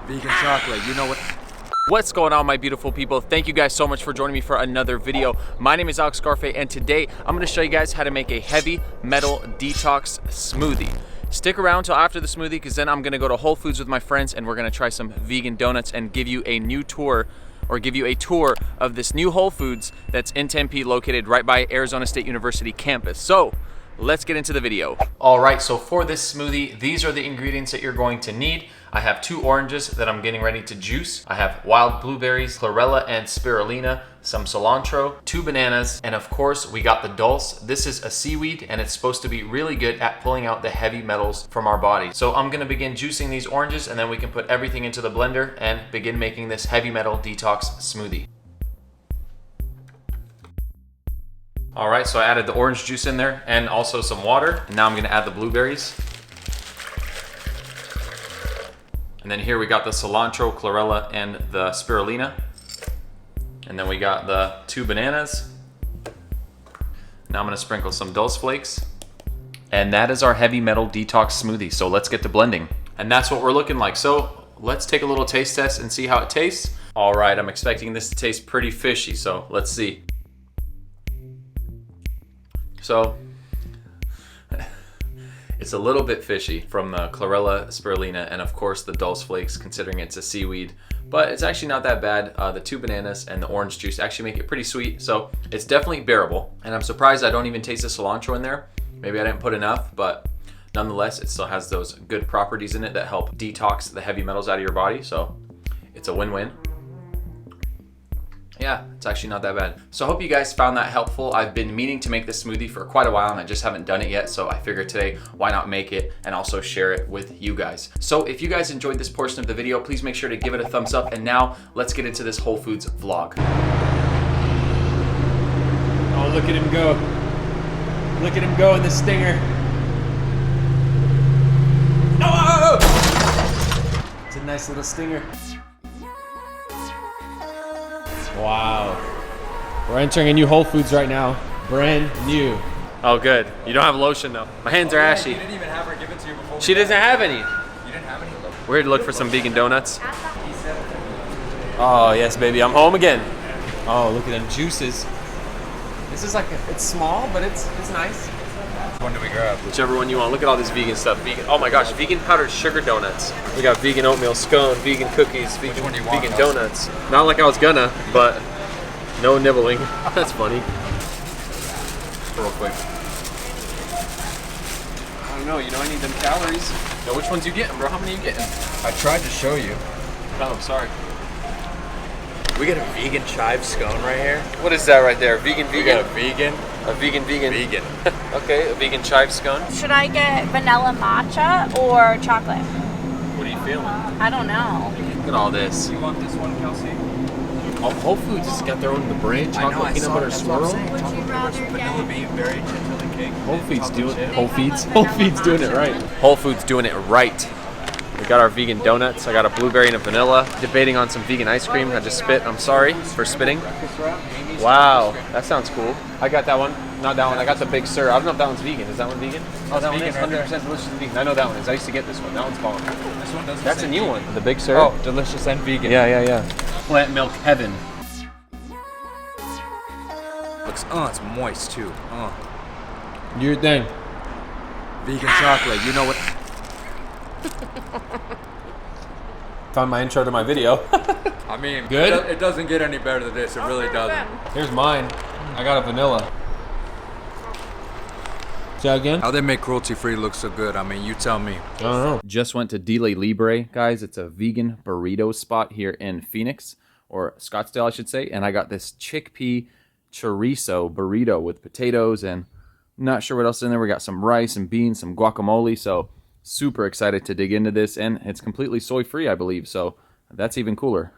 Vegan chocolate, you know what? What's going on, my beautiful people? Thank you guys so much for joining me for another video. My name is Alex Garfe, and today I'm gonna show you guys how to make a heavy metal detox smoothie. Stick around till after the smoothie, because then I'm gonna go to Whole Foods with my friends and we're gonna try some vegan donuts and give you a new tour, or give you a tour of this new Whole Foods that's in Tempe, located right by Arizona State University campus. So let's get into the video. All right, so for this smoothie, these are the ingredients that you're going to need. I have 2 oranges that I'm getting ready to juice. I have wild blueberries, chlorella and spirulina, some cilantro, 2 bananas, and of course we got the dulse. This is a seaweed and it's supposed to be really good at pulling out the heavy metals from our body. So I'm gonna begin juicing these oranges and then we can put everything into the blender and begin making this heavy metal detox smoothie. All right, so I added the orange juice in there and also some water. And now I'm gonna add the blueberries. And then here we got the cilantro, chlorella, and the spirulina. And then we got the 2 bananas. Now I'm gonna sprinkle some dulse flakes. And that is our heavy metal detox smoothie. So let's get to blending. And that's what we're looking like. So let's take a little taste test and see how it tastes. All right, I'm expecting this to taste pretty fishy, so let's see. So, it's a little bit fishy from the chlorella, spirulina, and of course the dulse flakes, considering it's a seaweed, but it's actually not that bad. The 2 bananas and the orange juice actually make it pretty sweet, so it's definitely bearable. And I'm surprised I don't even taste the cilantro in there. Maybe I didn't put enough, but nonetheless, it still has those good properties in it that help detox the heavy metals out of your body, so it's a win-win. Yeah, it's actually not that bad. So I hope you guys found that helpful. I've been meaning to make this smoothie for quite a while and I just haven't done it yet. So I figured today, why not make it and also share it with you guys. So if you guys enjoyed this portion of the video, please make sure to give it a thumbs up. And now let's get into this Whole Foods vlog. Oh, look at him go. Look at him go in the stinger. Oh! It's a nice little stinger. Wow. We're entering a new Whole Foods right now. Brand new. Oh, good. You don't have lotion though. My hands are ashy. You didn't even have her give it to you before. She doesn't have any. You didn't have any? We're here to look for some vegan donuts. Oh, yes, baby. I'm home again. Oh, look at them juices. This is like, it's small, but it's nice. Which one do we grab? Whichever one you want. Look at all this vegan stuff. Vegan. Oh my gosh, vegan powdered sugar donuts. We got vegan oatmeal scone, vegan cookies, vegan, one do you want, vegan Kelsey? donuts. Not like I was gonna, but no nibbling. That's funny. Real quick. I don't know, I need them calories. Now, which ones you getting, bro? How many you getting? I tried to show you. Oh, sorry. We got a vegan chive scone right here. What is that right there? Vegan, We vegan? got a vegan. A vegan, vegan. Vegan. Okay, a vegan chive scone. Should I get vanilla matcha or chocolate? What are you feeling? I don't know. Look at all this. You want this one, Kelsey? Oh, Whole Foods has got their own brand chocolate peanut butter swirl. Would you rather Vanilla get? bean berry chantilly cake. Whole Foods doing it. Whole Foods doing it right. Whole Foods doing it right. We got our vegan donuts. I got a blueberry and a vanilla. Debating on some vegan ice cream. I just spit. I'm sorry for spitting. Wow, that sounds cool. I got that one. Not that one. I got the Big Sur. I don't know if that one's vegan. Is that one vegan? Oh, that one is 100% delicious and vegan. I know that one is. I used to get this one. That one's falling. This one doesn't That's say a new vegan. one. The Big Sur. Oh, delicious and vegan. Yeah. Plant milk heaven. Looks, it's moist too. Do your thing. Vegan chocolate, you know what? Found my intro to my video. I mean, Good? It doesn't get any better than this. It really doesn't. Here's mine. I got a vanilla. Say that again? How they make cruelty-free look so good? I mean, you tell me. I don't know. Just went to Dile Libre, guys. It's a vegan burrito spot here in Phoenix, or Scottsdale, I should say. And I got this chickpea chorizo burrito with potatoes and not sure what else is in there. We got some rice and beans, some guacamole. So super excited to dig into this. And it's completely soy-free, I believe. So that's even cooler.